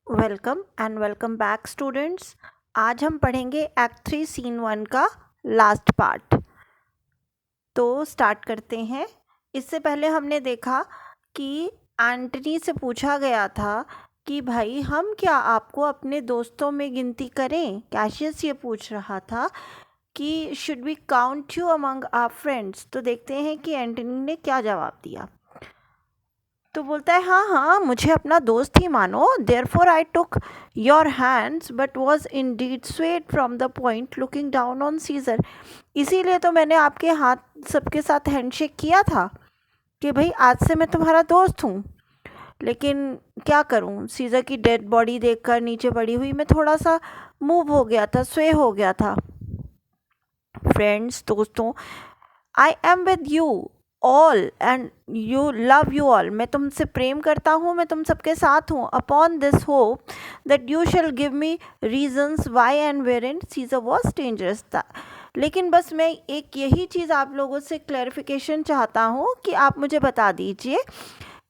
Welcome and welcome back students. आज हम पढ़ेंगे एक्ट 3 सीन 1 का लास्ट पार्ट। तो स्टार्ट करते हैं। इससे पहले हमने देखा कि एंटनी से पूछा गया था कि भाई हम क्या आपको अपने दोस्तों में गिनती करें। कैशियस ये पूछ रहा था कि should we count you among our friends. तो देखते हैं कि एंटनी ने क्या जवाब दिया। तो बोलता है हाँ हाँ मुझे अपना दोस्त ही मानो। Therefore I took your hands but was indeed swayed from the point looking down on Caesar. इसीलिए तो मैंने आपके हाथ सबके साथ हैंडशेक किया था कि भाई आज से मैं तुम्हारा दोस्त हूँ। लेकिन क्या करूँ, सीजर की डेड बॉडी देखकर नीचे पड़ी हुई मैं थोड़ा सा मूव हो गया था, स्वे हो गया था। फ्रेंड्स, दोस्तों, I am with you all and you love you all. मैं तुमसे प्रेम करता हूँ, मैं तुम सबके साथ हूँ। Upon this hope that you shall give me reasons why and wherein Caesar was dangerous था। लेकिन बस मैं एक यही चीज़ आप लोगों से क्लैरिफिकेशन चाहता हूँ कि आप मुझे बता दीजिए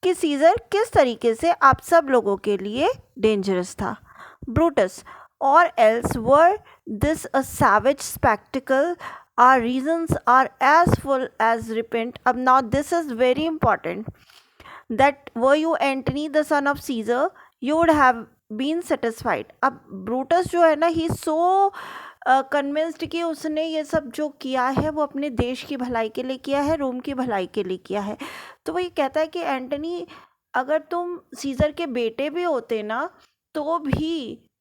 कि सीजर किस तरीके से आप सब लोगों के लिए डेंजरस था। ब्रूटस, और else were this a savage spectacle, our reasons are as full as repent. अब now this is very important, that were you Antony the son of Caesar you would have been satisfied. अब Brutus जो है ना, ही सो convinced कि उसने ये सब जो किया है वो अपने देश की भलाई के लिए किया है, रोम की भलाई के लिए किया है। तो वो ये कहता है कि एंटनी, अगर तुम सीजर के बेटे भी होते ना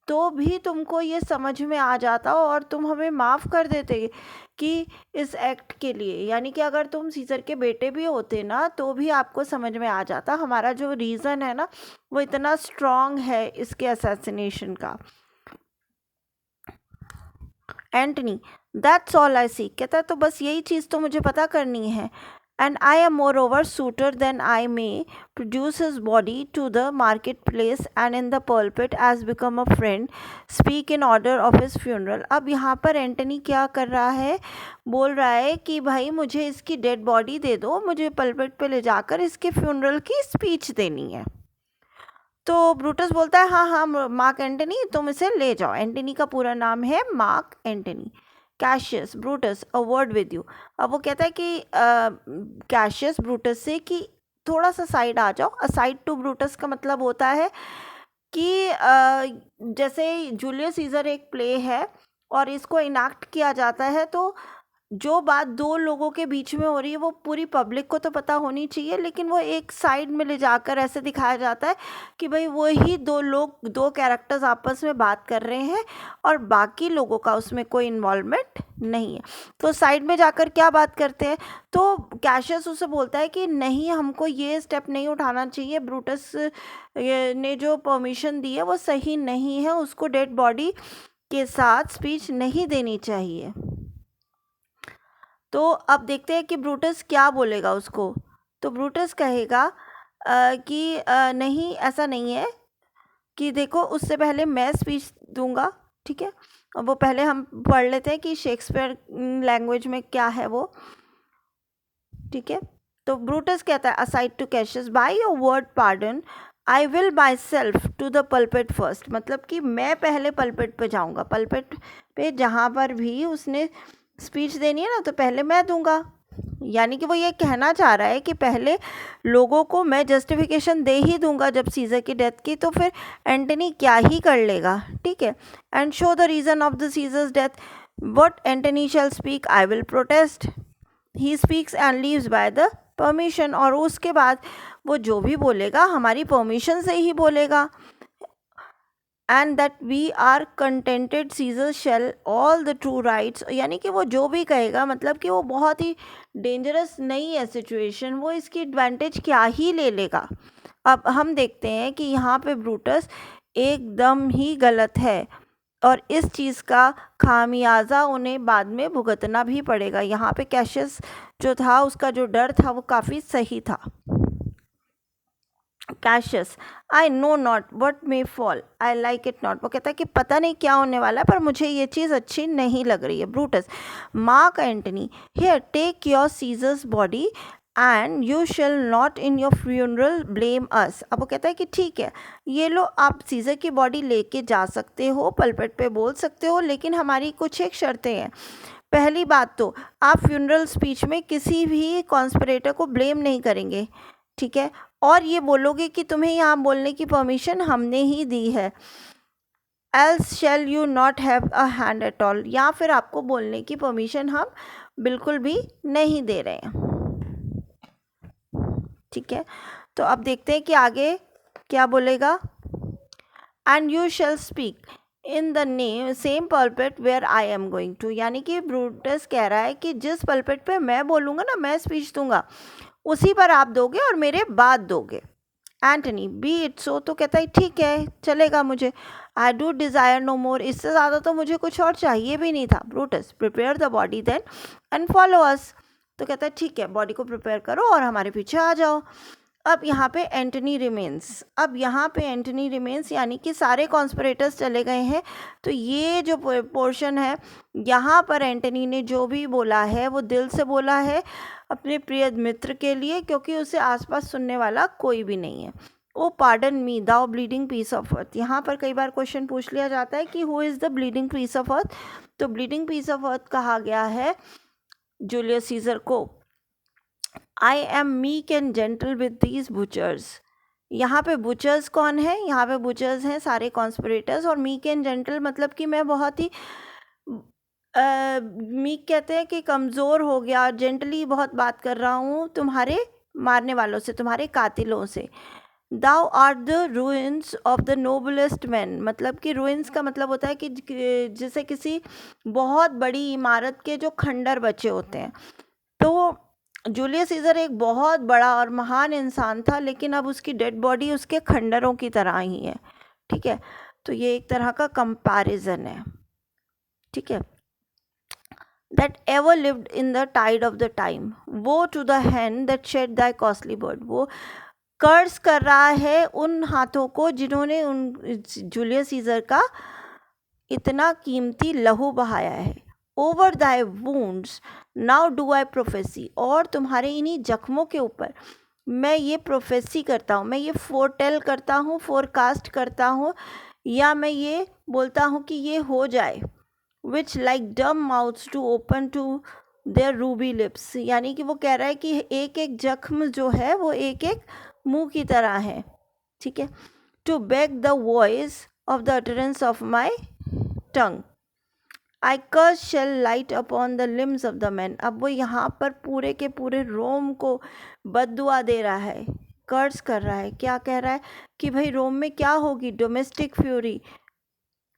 तो भी तुमको ये समझ में आ जाता और तुम हमें माफ़ कर देते कि इस एक्ट के लिए, यानी कि अगर तुम सीजर के बेटे भी होते ना तो भी आपको समझ में आ जाता। हमारा जो रीज़न है ना वो इतना स्ट्रॉन्ग है इसके असैसिनेशन का। एंटनी, दैट्स ऑल आई सी। कहता है तो बस यही चीज़ तो मुझे पता करनी है। And I am moreover suitor then I may produce his body to the marketplace and in the pulpit as become a friend speak in order of his funeral. अब यहाँ पर एंटनी क्या कर रहा है, बोल रहा है कि भाई मुझे इसकी डेड बॉडी दे दो, मुझे पल्पिट पे ले जाकर इसके फ्यूनरल की स्पीच देनी है। तो ब्रूटस बोलता है हाँ हाँ मार्क एंटनी, तुम इसे ले जाओ। एंटनी का पूरा नाम है mark Antony. Cassius, Brutus, a word with you. अब वो कहता है कि कैशियस ब्रूटस से कि थोड़ा सा साइड आ जाओ। असाइड टू ब्रूटस का मतलब होता है कि जैसे जूलियस सीजर एक प्ले है और इसको इनैक्ट किया जाता है, तो जो बात दो लोगों के बीच में हो रही है वो पूरी पब्लिक को तो पता होनी चाहिए, लेकिन वो एक साइड में ले जाकर ऐसे दिखाया जाता है कि भाई वही दो लोग, दो कैरेक्टर्स आपस में बात कर रहे हैं और बाकी लोगों का उसमें कोई इन्वॉल्वमेंट नहीं है। तो साइड में जाकर क्या बात करते हैं, तो कैशियस उसे बोलता है कि नहीं, हमको ये स्टेप नहीं उठाना चाहिए, ब्रूटस ने जो परमिशन दी है वो सही नहीं है, उसको डेड बॉडी के साथ स्पीच नहीं देनी चाहिए। तो अब देखते हैं कि ब्रूटस क्या बोलेगा उसको। तो ब्रूटस कहेगा कि नहीं, ऐसा नहीं है, कि देखो उससे पहले मैं स्पीच दूंगा, ठीक है। और वो पहले हम पढ़ लेते हैं कि शेक्सपियर लैंग्वेज में क्या है वो, ठीक है। तो ब्रूटस कहता है aside to Cassius, by your word pardon I will myself to the pulpit first. मतलब कि मैं पहले पल्पिट पे जाऊँगा, पल्पिट पे जहाँ पर भी उसने स्पीच देनी है ना तो पहले मैं दूंगा। यानी कि वो ये कहना चाह रहा है कि पहले लोगों को मैं जस्टिफिकेशन दे ही दूंगा जब सीजर की डेथ की, तो फिर एंटनी क्या ही कर लेगा, ठीक है। And show the reason of the Caesar's death, what Antony shall speak I will protest, he speaks and leaves by the permission. और उसके बाद वो जो भी बोलेगा हमारी परमिशन से ही बोलेगा। And that we are contented Caesar shall all the true rights, यानी कि वो जो भी कहेगा मतलब कि वो बहुत ही डेंजरस नहीं है सिचुएशन, वो इसकी एडवांटेज क्या ही ले लेगा। अब हम देखते हैं कि यहाँ पे ब्रूटस एकदम ही गलत है और इस चीज़ का खामियाजा उन्हें बाद में भुगतना भी पड़ेगा। यहाँ पे कैशियस जो था उसका जो डर था वो काफ़ी सही था। Cassius, I know not what may fall, I like it not. वो कहता है कि पता नहीं क्या होने वाला है पर मुझे ये चीज़ अच्छी नहीं लग रही है। Brutus, Mark Antony, here take your Caesar's body and you shall not in your funeral blame us. अब वो कहता है कि ठीक है, ये लो आप सीजर की बॉडी लेके जा सकते हो, पलपेट पे बोल सकते हो, लेकिन हमारी कुछ एक शर्तें हैं। पहली बात तो आप फ्यूनरल स्पीच में किसी भी कॉन्स्पिरेटर को ब्लेम नहीं करेंगे, ठीक है, और ये बोलोगे कि तुम्हें यहाँ बोलने की परमिशन हमने ही दी है। Else shall you not have a hand at all, या फिर आपको बोलने की परमिशन हम बिल्कुल भी नहीं दे रहे हैं, ठीक है। तो अब देखते हैं कि आगे क्या बोलेगा। And you shall speak in the name same pulpit where I am going to, यानी कि ब्रूटस कह रहा है कि जिस पल्पेट पे मैं बोलूँगा ना, मैं स्पीच दूंगा, उसी पर आप दोगे और मेरे बाद दोगे। एंटनी बी इट सो, तो कहता है ठीक है, चलेगा मुझे। आई डू डिज़ायर नो मोर, इससे ज़्यादा तो मुझे कुछ और चाहिए भी नहीं था। Brutus prepare the body then and follow us, तो कहता है ठीक है, बॉडी को प्रिपेयर करो और हमारे पीछे आ जाओ। अब यहाँ पे एंटनी रिमेन्स, यानी कि सारे कॉन्स्पिरेटर्स चले गए हैं। तो ये जो पोर्शन है, यहाँ पर एंटनी ने जो भी बोला है वो दिल से बोला है अपने प्रिय मित्र के लिए, क्योंकि उसे आसपास सुनने वाला कोई भी नहीं है। O pardon me thou bleeding piece of earth, यहाँ पर कई बार क्वेश्चन पूछ लिया जाता है कि who is the bleeding piece of earth. तो ब्लीडिंग पीस ऑफ अर्थ कहा गया है जूलियस सीजर को। I am meek and gentle with these butchers, यहाँ पे बुचर्स कौन है, यहाँ पे बुचर्स हैं सारे कॉन्स्पिरेटर्स। और मीक एंड जेंटल मतलब कि मैं बहुत ही मीक कहते हैं कि कमज़ोर हो गया, जेंटली बहुत बात कर रहा हूँ तुम्हारे मारने वालों से, तुम्हारे कातिलों से। Thou art the ruins of the noblest man, मतलब कि रूइंस का मतलब होता है कि जैसे किसी बहुत बड़ी इमारत के जो खंडर बचे होते हैं। तो जूलियस सीजर एक बहुत बड़ा और महान इंसान था, लेकिन अब उसकी डेड बॉडी उसके खंडरों की तरह ही है, ठीक है। तो ये एक तरह का कंपैरिजन है, ठीक है। That ever lived in the tide of the time, woe to the hand that shed thy costly blood, वो कर्ज कर रहा है उन हाथों को जिन्होंने उन जूलियस सीजर का इतना कीमती लहू बहाया है। Over Dai wounds now do I prophecy, और तुम्हारे इन्हीं जख्मों के ऊपर मैं ये प्रोफेसी करता हूँ, मैं ये फोरटेल करता हूँ, फोरकास्ट करता हूँ, या मैं ये बोलता हूँ कि ये हो जाए। Which like dumb mouths to open to their ruby lips, यानी कि वो कह रहा है कि एक एक जख्म जो है वो एक एक मुंह की तरह है, ठीक है। To beg the voice of the utterance of my tongue, I curse shall light upon the limbs of the man. अब वो यहाँ पर पूरे के पूरे रोम को बद्दुआ दे रहा है, कर्स कर रहा है। क्या कह रहा है कि भाई रोम में क्या होगी, domestic fury,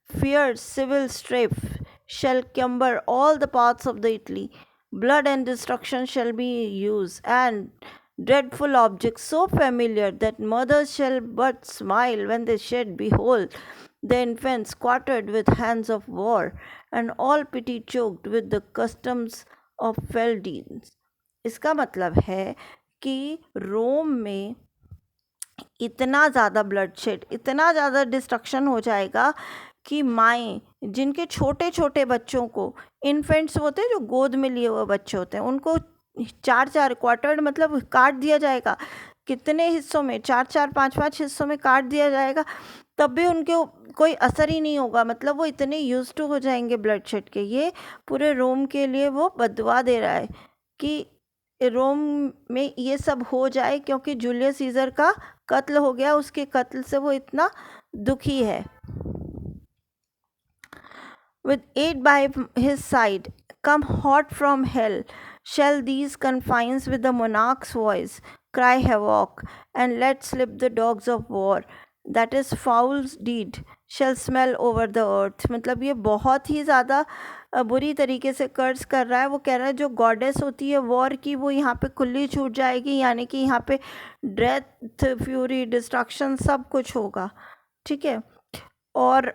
fierce civil strife shall cumber all the parts of the Italy. Blood and destruction shall be used, and dreadful objects so familiar that mothers shall but smile when they shed. Behold, the infants quartered with hands of war, and all pity choked with the customs of fell deeds. इसका मतलब है कि रोम में इतना ज़्यादा bloodshed, इतना ज़्यादा destruction हो जाएगा कि माएँ जिनके छोटे छोटे बच्चों को, इन्फेंट्स होते हैं जो गोद में लिए हुए बच्चे होते हैं, उनको चार चार क्वार्टर्ड मतलब काट दिया जाएगा। कितने हिस्सों में, चार चार पाँच पाँच हिस्सों में काट दिया जाएगा, तब भी उनके कोई असर ही नहीं होगा। मतलब वो इतने यूज टू हो जाएंगे ब्लडशेड के। ये पूरे रोम के लिए वो बददुआ दे रहा है कि रोम में ये सब हो जाए, क्योंकि जूलियस सीजर का कत्ल हो गया, उसके कत्ल से वो इतना दुखी है। With aid by his side, come hot from hell, shall these confines with the monarch's voice cry havoc, and let slip the dogs of war, that is foul deed, shall smell over the earth। मतलब ये बहुत ही ज़्यादा बुरी तरीके से कर्ज कर रहा है। वो कह रहा है जो गॉडेस होती है वॉर की, वो यहाँ पे खुली छूट जाएगी, यानी कि यहाँ पे डेथ, फ्यूरी, डिस्ट्रक्शन सब कुछ होगा, ठीक है। और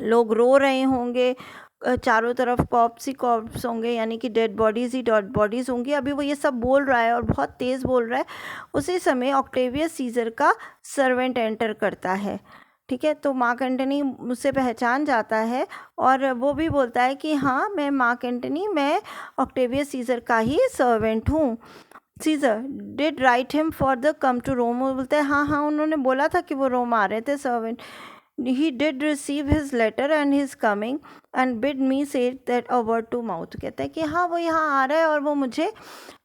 लोग रो रहे होंगे, चारों तरफ कॉप्स ही कॉप्स होंगे, यानी कि डेड बॉडीज़ ही डेड बॉडीज़ होंगी। अभी वो ये सब बोल रहा है और बहुत तेज़ बोल रहा है। उसी समय ऑक्टेवियस सीजर का सर्वेंट एंटर करता है। ठीक है, तो मार्क एंटनी मुझसे पहचान जाता है और वो भी बोलता है कि हाँ मैं मार्क एंटनी, मैं ऑक्टेवियस सीजर का ही सर्वेंट हूँ। Caesar did write him for the come to Rome, वो बोलते हैं हाँ हाँ उन्होंने बोला था कि वो रोम आ रहे थे servant. He did receive his letter and his coming and bid me say that a word to mouth, कहता है कि हाँ वो यहाँ आ रहा है और वो मुझे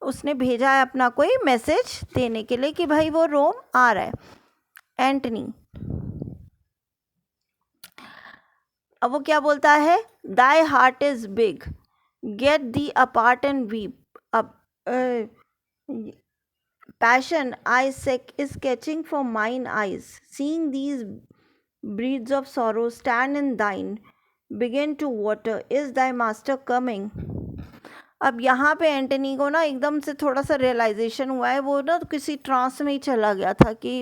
उसने भेजा है अपना कोई मैसेज देने के लिए कि भाई वो रोम आ रहा है। एंटनी अब वो क्या बोलता है, thy heart is big, get the apart and weep. अब passion I sick is catching for mine eyes, seeing these breeds of sorrow stand in thine, begin to water, is thy master coming। अब यहाँ पे Antony को ना एकदम से थोड़ा सा रियलाइजेशन हुआ है, वो ना किसी ट्रांस में ही चला गया था कि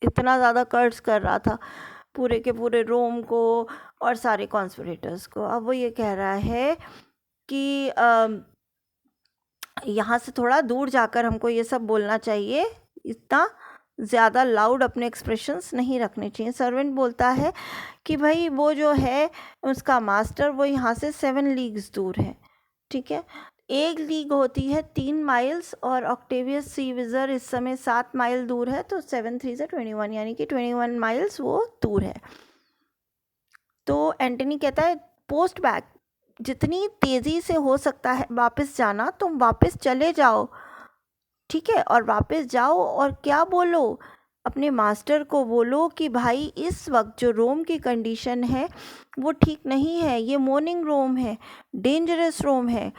इतना ज़्यादा कर्ज कर रहा था पूरे के पूरे रोम को और सारे कॉन्स्पिरेटर्स को। अब वो ये कह रहा है कि यहाँ से थोड़ा दूर जाकर हमको ये सब बोलना चाहिए, इतना ज़्यादा लाउड अपने एक्सप्रेशंस नहीं रखने चाहिए। सर्वेंट बोलता है कि भाई वो जो है उसका मास्टर वो यहाँ से 7 लीग्स दूर है, ठीक है, 1 लीग होती है 3 माइल्स और ऑक्टेवियस सीविजर इस समय 7 माइल दूर है, तो 7 3 से 21 यानी कि 21 माइल्स वो दूर है। तो एंटनी कहता है पोस्ट बैक, जितनी तेज़ी से हो सकता है वापस जाना तुम वापस चले जाओ, ठीक है, और वापस जाओ और क्या बोलो, अपने मास्टर को बोलो कि भाई इस वक्त जो रोम की कंडीशन है वो ठीक नहीं है, ये मॉर्निंग रोम है, डेंजरस रोम है,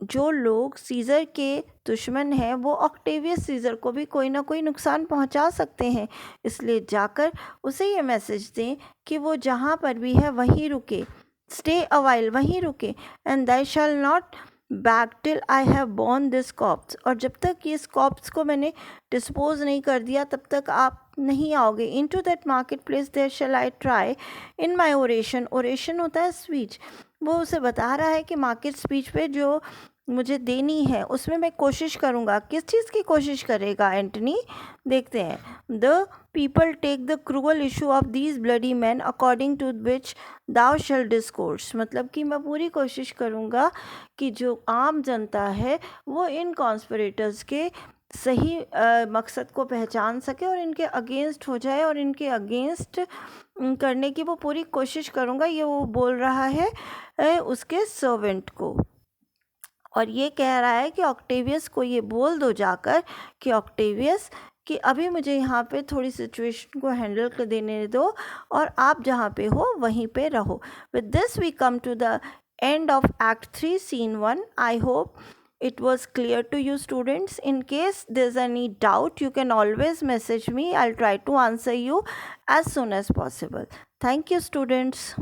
जो लोग सीज़र के दुश्मन हैं वो ऑक्टेवियस सीज़र को भी कोई ना कोई नुकसान पहुंचा सकते हैं, इसलिए जाकर उसे ये मैसेज दें कि वो जहाँ पर भी है वहीं रुके, स्टे अ वाइल, वहीं रुके, and they shall not back till I have borne this corpse, और जब तक इस कॉप्स को मैंने डिस्पोज नहीं कर दिया तब तक आप नहीं आओगे। Into that market place there shall I try in my oration, oration होता है स्पीच, वो उसे बता रहा है कि मार्केट स्पीच पे जो मुझे देनी है उसमें मैं कोशिश करूँगा। किस चीज़ की कोशिश करेगा एंटनी, देखते हैं। The people take the cruel issue of these bloody men according to which thou shall discourse, मतलब कि मैं पूरी कोशिश करूँगा कि जो आम जनता है वो इन कॉन्स्पिरेटर्स के सही मकसद को पहचान सके और इनके अगेंस्ट हो जाए और इनके अगेंस्ट करने की वो पूरी कोशिश करूँगा, ये वो बोल रहा है उसके सर्वेंट को। और ये कह रहा है कि ऑक्टेवियस को ये बोल दो जाकर कि ऑक्टेवियस कि अभी मुझे यहाँ पे थोड़ी सिचुएशन को हैंडल कर देने दो और आप जहाँ पे हो वहीं पे रहो। With this we come to the end of Act 3 Scene 1. I hope it was clear to you students. In case there's any doubt you can always message me. I'll try to answer you as soon as possible. Thank you students.